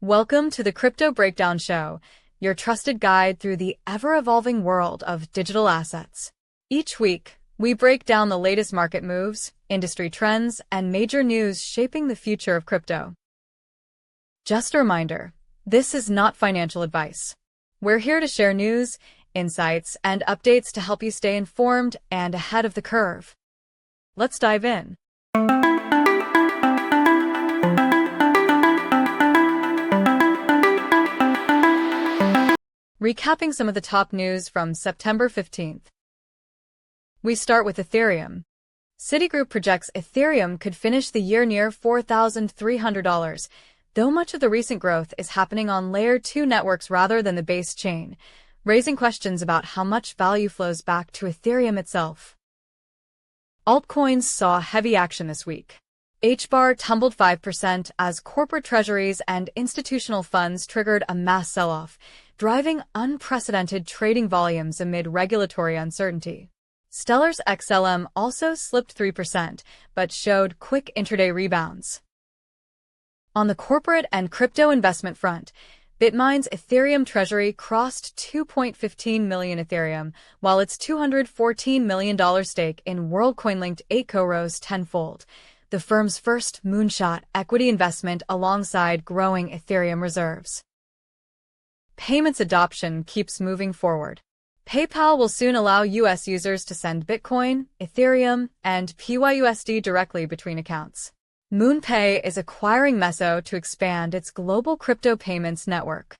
Welcome to the Crypto Breakdown Show, your trusted guide through the ever-evolving world of digital assets. Each week, we break down the latest market moves, industry trends, and major news shaping the future of crypto. Just a reminder, this is not financial advice. We're here to share news, insights, and updates to help you stay informed and ahead of the curve. Let's dive in. Recapping some of the top news from September 15th. We start with Ethereum. Citigroup projects Ethereum could finish the year near $4,300, though much of the recent growth is happening on Layer 2 networks rather than the base chain, raising questions about how much value flows back to Ethereum itself. Altcoins saw heavy action this week. HBAR tumbled 5% as corporate treasuries and institutional funds triggered a mass sell-off, driving unprecedented trading volumes amid regulatory uncertainty. Stellar's XLM also slipped 3%, but showed quick intraday rebounds. On the corporate and crypto investment front, BitMine's Ethereum treasury crossed 2.15 million Ethereum, while its $214 million stake in Worldcoin-linked ACO rose tenfold, the firm's first moonshot equity investment alongside growing Ethereum reserves. Payments adoption keeps moving forward. PayPal will soon allow U.S. users to send Bitcoin, Ethereum, and PYUSD directly between accounts. MoonPay is acquiring Meso to expand its global crypto payments network.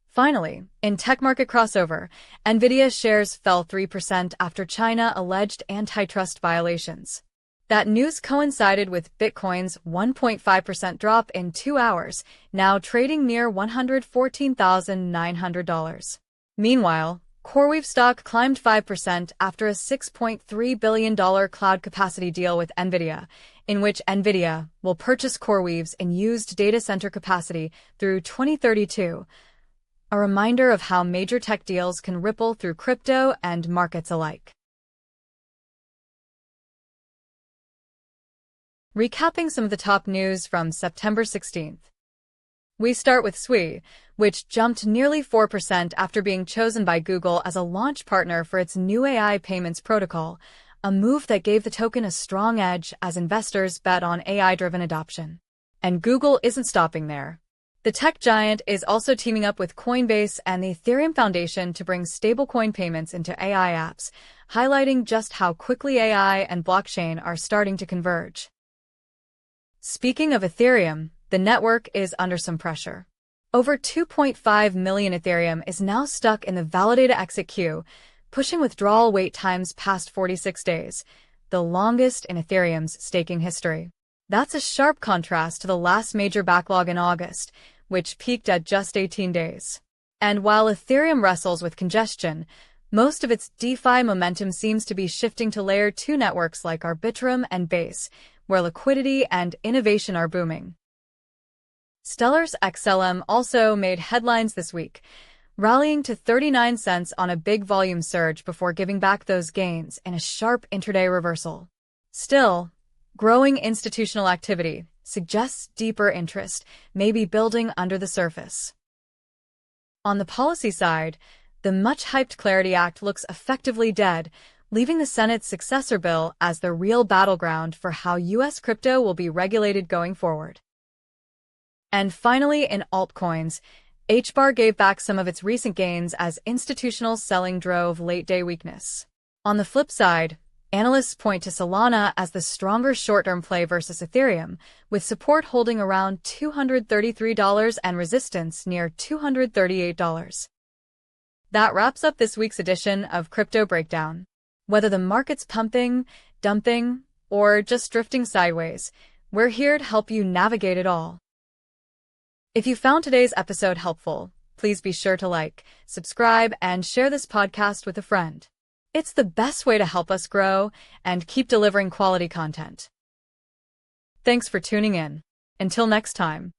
Finally, in tech market crossover, Nvidia shares fell 3% after China alleged antitrust violations. That news coincided with Bitcoin's 1.5% drop in 2 hours, now trading near $114,900. Meanwhile, CoreWeave stock climbed 5% after a $6.3 billion cloud capacity deal with Nvidia, in which Nvidia will purchase CoreWeave's unused data center capacity through 2032, a reminder of how major tech deals can ripple through crypto and markets alike. Recapping some of the top news from September 16th. We start with Sui, which jumped nearly 4% after being chosen by Google as a launch partner for its new AI payments protocol, a move that gave the token a strong edge as investors bet on AI-driven adoption. And Google isn't stopping there. The tech giant is also teaming up with Coinbase and the Ethereum Foundation to bring stablecoin payments into AI apps, highlighting just how quickly AI and blockchain are starting to converge. Speaking of Ethereum, the network is under some pressure. Over 2.5 million Ethereum is now stuck in the validated exit queue, pushing withdrawal wait times past 46 days, the longest in Ethereum's staking history. That's a sharp contrast to the last major backlog in August, which peaked at just 18 days. And while Ethereum wrestles with congestion, most of its DeFi momentum seems to be shifting to Layer 2 networks like Arbitrum and Base, where liquidity and innovation are booming. Stellar's XLM also made headlines this week, rallying to 39 cents on a big volume surge before giving back those gains in a sharp intraday reversal. Still, growing institutional activity suggests deeper interest may be building under the surface. On the policy side, the much-hyped Clarity Act looks effectively dead, leaving the Senate's successor bill as the real battleground for how U.S. crypto will be regulated going forward. And finally, in altcoins, HBAR gave back some of its recent gains as institutional selling drove late-day weakness. On the flip side, analysts point to Solana as the stronger short-term play versus Ethereum, with support holding around $233 and resistance near $238. That wraps up this week's edition of Crypto Breakdown. Whether the market's pumping, dumping, or just drifting sideways, we're here to help you navigate it all. If you found today's episode helpful, please be sure to like, subscribe, and share this podcast with a friend. It's the best way to help us grow and keep delivering quality content. Thanks for tuning in. Until next time.